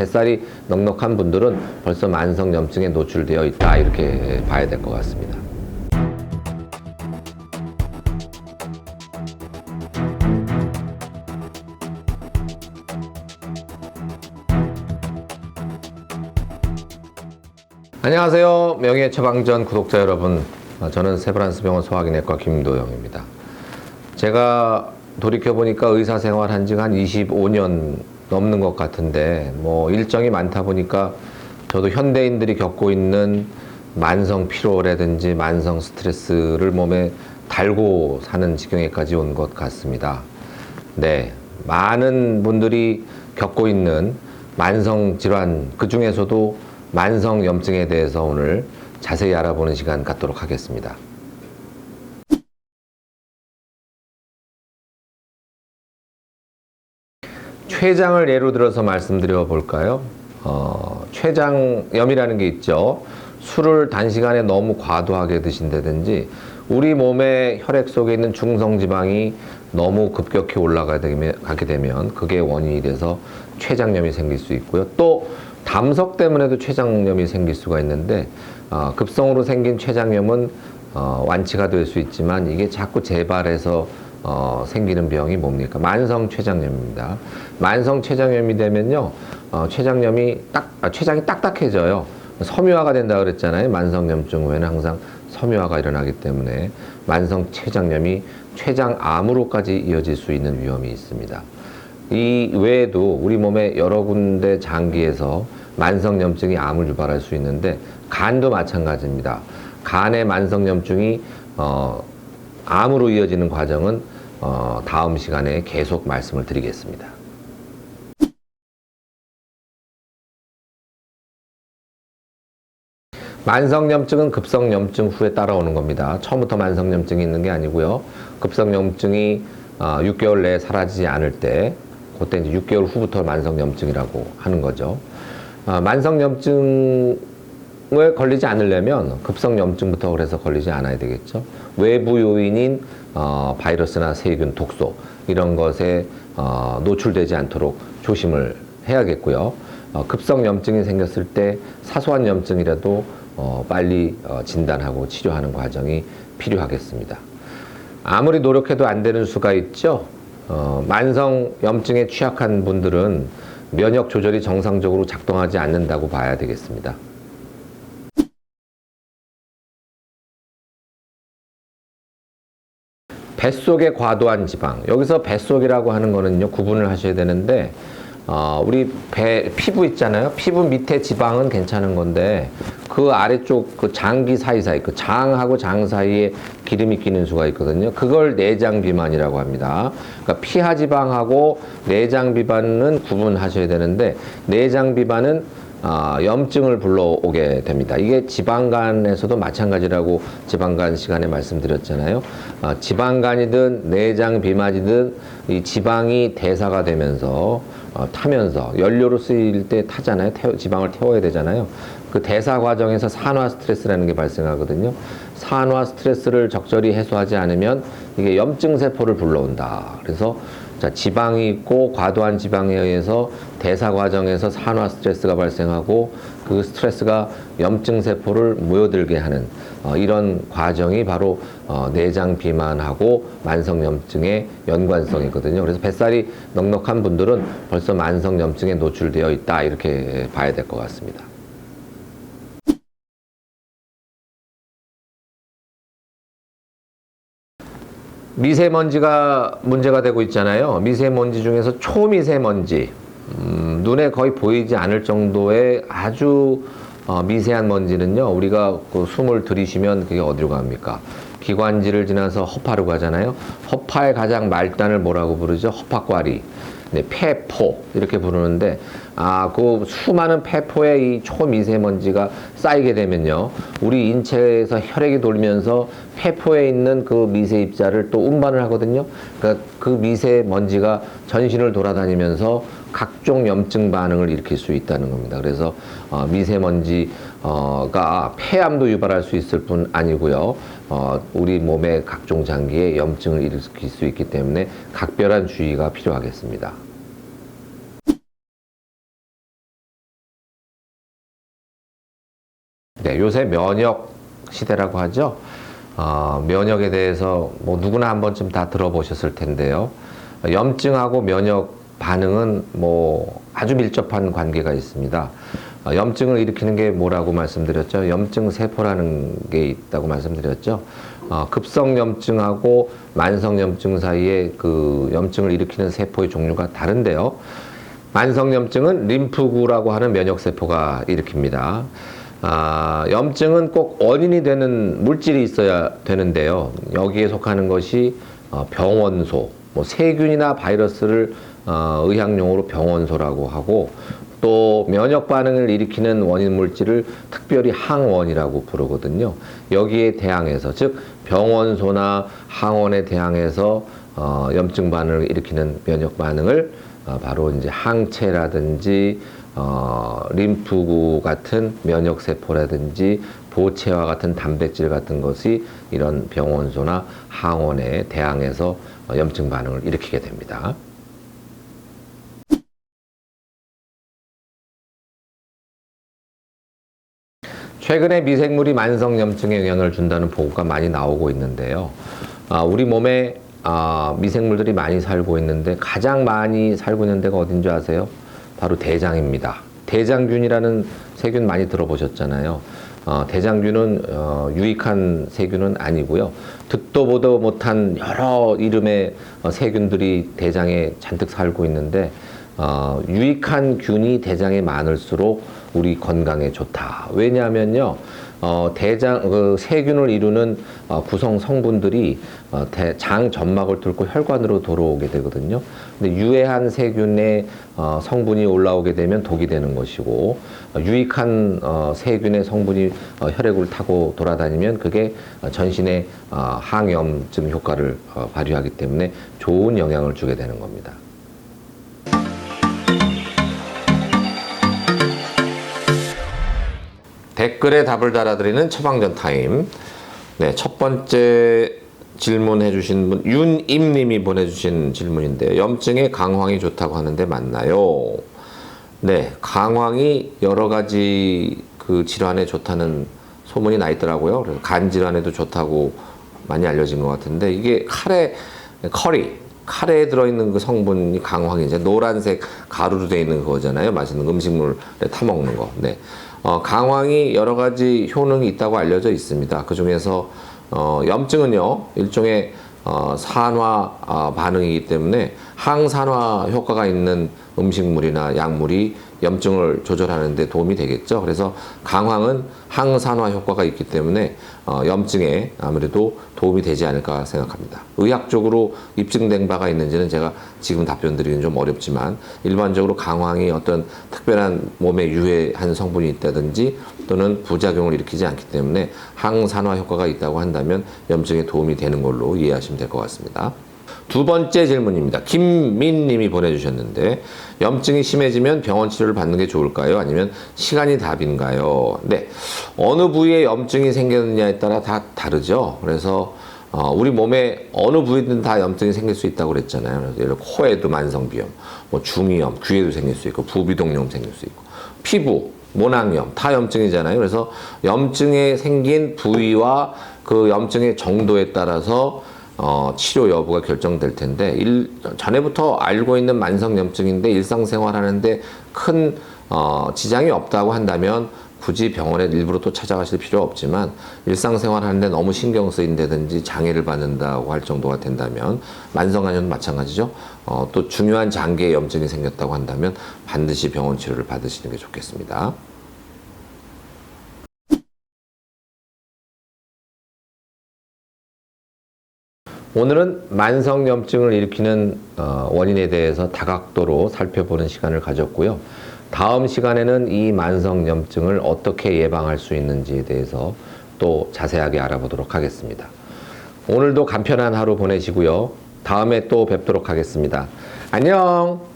뱃살이 넉넉한 분들은 벌써 만성염증에 노출되어 있다, 이렇게 봐야 될 것 같습니다. 안녕하세요. 명예처방전 구독자 여러분, 저는 세브란스병원 소화기내과 김도영입니다. 제가 돌이켜보니까 의사생활 한 지가 한 25년 넘는 것 같은데, 일정이 많다 보니까 저도 현대인들이 겪고 있는 만성 피로라든지 만성 스트레스를 몸에 달고 사는 지경에까지 온 것 같습니다. 네, 많은 분들이 겪고 있는 만성 질환, 그 중에서도 만성염증에 대해서 오늘 자세히 알아보는 시간 갖도록 하겠습니다. 췌장을 예로 들어서 말씀드려 볼까요? 췌장염이라는 게 있죠. 술을 단시간에 너무 과도하게 드신다든지, 우리 몸의 혈액 속에 있는 중성지방이 너무 급격히 올라가게 되면 그게 원인이 돼서 췌장염이 생길 수 있고요. 또 담석 때문에도 췌장염이 생길 수가 있는데, 급성으로 생긴 췌장염은 완치가 될 수 있지만 이게 자꾸 재발해서 생기는 병이 뭡니까? 만성 췌장염입니다. 만성 췌장염이 되면요, 췌장이 딱딱해져요. 섬유화가 된다 그랬잖아요. 만성염증 후에는 항상 섬유화가 일어나기 때문에 만성 췌장염이 췌장암으로까지 이어질 수 있는 위험이 있습니다. 이 외에도 우리 몸의 여러 군데 장기에서 만성염증이 암을 유발할 수 있는데, 간도 마찬가지입니다. 간의 만성염증이 암으로 이어지는 과정은 다음 시간에 계속 말씀을 드리겠습니다. 만성염증은 급성염증 후에 따라오는 겁니다. 처음부터 만성염증이 있는 게 아니고요. 급성염증이 6개월 내에 사라지지 않을 때, 그때 이제 6개월 후부터 만성염증이라고 하는 거죠. 만성염증에 걸리지 않으려면 급성염증부터 그래서 걸리지 않아야 되겠죠. 외부 요인인 바이러스나 세균, 독소 이런 것에 노출되지 않도록 조심을 해야겠고요. 급성염증이 생겼을 때 사소한 염증이라도 빨리 진단하고 치료하는 과정이 필요하겠습니다. 아무리 노력해도 안 되는 수가 있죠. 만성염증에 취약한 분들은 면역 조절이 정상적으로 작동하지 않는다고 봐야 되겠습니다. 뱃속의 과도한 지방, 여기서 뱃속이라고 하는 거는요, 구분을 하셔야 되는데, 우리 피부 있잖아요. 피부 밑에 지방은 괜찮은 건데, 그 아래쪽 그 장기 사이사이, 그 장하고 장 사이에 기름이 끼는 수가 있거든요. 그걸 내장 비만이라고 합니다. 그러니까 피하 지방하고 내장 비만은 구분하셔야 되는데, 내장 비만은 염증을 불러오게 됩니다. 이게 지방간에서도 마찬가지라고 지방간 시간에 말씀드렸잖아요. 지방간이든 내장 비만이든 이 지방이 대사가 되면서 타면서 연료로 쓰일 때 타잖아요. 지방을 태워야 되잖아요. 그 대사 과정에서 산화 스트레스라는 게 발생하거든요. 산화 스트레스를 적절히 해소하지 않으면 이게 염증 세포를 불러온다. 그래서 지방이 있고 과도한 지방에 의해서 대사 과정에서 산화 스트레스가 발생하고, 그 스트레스가 염증 세포를 모여들게 하는 이런 과정이 바로 내장 비만하고 만성염증의 연관성이거든요. 그래서 뱃살이 넉넉한 분들은 벌써 만성염증에 노출되어 있다, 이렇게 봐야 될 것 같습니다. 미세먼지가 문제가 되고 있잖아요. 미세먼지 중에서 초미세먼지, 눈에 거의 보이지 않을 정도의 아주 미세한 먼지는요, 우리가 그 숨을 들이쉬면 그게 어디로 갑니까? 기관지를 지나서 허파로 가잖아요. 허파의 가장 말단을 뭐라고 부르죠? 허파과리. 네, 폐포 이렇게 부르는데, 그 수많은 폐포에 이 초미세먼지가 쌓이게 되면요, 우리 인체에서 혈액이 돌면서 폐포에 있는 그 미세 입자를 또 운반을 하거든요. 그러니까 그 미세먼지가 전신을 돌아다니면서 각종 염증 반응을 일으킬 수 있다는 겁니다. 그래서 미세먼지가 폐암도 유발할 수 있을 뿐 아니고요, 우리 몸의 각종 장기에 염증을 일으킬 수 있기 때문에 각별한 주의가 필요하겠습니다. 네, 요새 면역 시대라고 하죠. 면역에 대해서 뭐 누구나 한 번쯤 다 들어보셨을 텐데요. 염증하고 면역 반응은 뭐 아주 밀접한 관계가 있습니다. 염증을 일으키는 게 뭐라고 말씀드렸죠? 염증 세포라는 게 있다고 말씀드렸죠. 급성 염증하고 만성 염증 사이에 그 염증을 일으키는 세포의 종류가 다른데요. 만성 염증은 림프구라고 하는 면역 세포가 일으킵니다. 염증은 꼭 원인이 되는 물질이 있어야 되는데요. 여기에 속하는 것이 병원소, 뭐 세균이나 바이러스를 의학용어로 병원소라고 하고, 또 면역 반응을 일으키는 원인 물질을 특별히 항원이라고 부르거든요. 여기에 대항해서, 즉 병원소나 항원에 대항해서 염증 반응을 일으키는 면역 반응을 바로 이제 항체라든지 림프구 같은 면역 세포라든지 보채와 같은 단백질 같은 것이 이런 병원소나 항원에 대항해서 염증 반응을 일으키게 됩니다. 최근에 미생물이 만성 염증에 영향을 준다는 보고가 많이 나오고 있는데요. 우리 몸에 미생물들이 많이 살고 있는데 가장 많이 살고 있는 데가 어딘 줄 아세요? 바로 대장입니다. 대장균이라는 세균 많이 들어보셨잖아요. 대장균은 유익한 세균은 아니고요. 듣도 보도 못한 여러 이름의 세균들이 대장에 잔뜩 살고 있는데, 유익한 균이 대장에 많을수록 우리 건강에 좋다. 왜냐하면요, 그 세균을 이루는 구성 성분들이 장 점막을 뚫고 혈관으로 들어오게 되거든요. 근데 유해한 세균의 성분이 올라오게 되면 독이 되는 것이고, 유익한 세균의 성분이 혈액을 타고 돌아다니면 그게 전신에 항염증 효과를 발휘하기 때문에 좋은 영향을 주게 되는 겁니다. 댓글에 답을 달아드리는 처방전 타임. 네, 첫 번째 질문해 주신 분, 윤임님이 보내주신 질문인데, 염증에 강황이 좋다고 하는데 맞나요? 네, 강황이 여러 가지 그 질환에 좋다는 소문이 나 있더라고요. 그래서 간 질환에도 좋다고 많이 알려진 것 같은데, 이게 카레에 들어있는 그 성분이 강황이죠. 노란색 가루로 되어 있는 그거잖아요. 맛있는 음식물에 타먹는 거. 네. 강황이 여러 가지 효능이 있다고 알려져 있습니다. 그 중에서 염증은요, 일종의 산화 반응이기 때문에 항산화 효과가 있는 음식물이나 약물이 염증을 조절하는 데 도움이 되겠죠. 그래서 강황은 항산화 효과가 있기 때문에 염증에 아무래도 도움이 되지 않을까 생각합니다. 의학적으로 입증된 바가 있는지는 제가 지금 답변 드리기는 좀 어렵지만, 일반적으로 강황이 어떤 특별한 몸에 유해한 성분이 있다든지 또는 부작용을 일으키지 않기 때문에 항산화 효과가 있다고 한다면 염증에 도움이 되는 걸로 이해하시면 될 것 같습니다. 두 번째 질문입니다. 김민님이 보내주셨는데, 염증이 심해지면 병원 치료를 받는 게 좋을까요? 아니면 시간이 답인가요? 네, 어느 부위에 염증이 생겼느냐에 따라 다 다르죠. 그래서 우리 몸에 어느 부위든 다 염증이 생길 수 있다고 그랬잖아요. 그래서 예를 들어 코에도 만성비염, 뭐 중이염, 귀에도 생길 수 있고, 부비동염 생길 수 있고, 피부, 모낭염 다 염증이잖아요. 그래서 염증에 생긴 부위와 그 염증의 정도에 따라서 치료 여부가 결정될 텐데, 전에부터 알고 있는 만성염증인데 일상생활 하는데 큰 지장이 없다고 한다면 굳이 병원에 일부러 또 찾아가실 필요 없지만, 일상생활 하는데 너무 신경 쓰인다든지 장애를 받는다고 할 정도가 된다면, 만성간염도 마찬가지죠. 또 중요한 장기에 염증이 생겼다고 한다면 반드시 병원 치료를 받으시는 게 좋겠습니다. 오늘은 만성염증을 일으키는 원인에 대해서 다각도로 살펴보는 시간을 가졌고요. 다음 시간에는 이 만성염증을 어떻게 예방할 수 있는지에 대해서 또 자세하게 알아보도록 하겠습니다. 오늘도 간편한 하루 보내시고요. 다음에 또 뵙도록 하겠습니다. 안녕!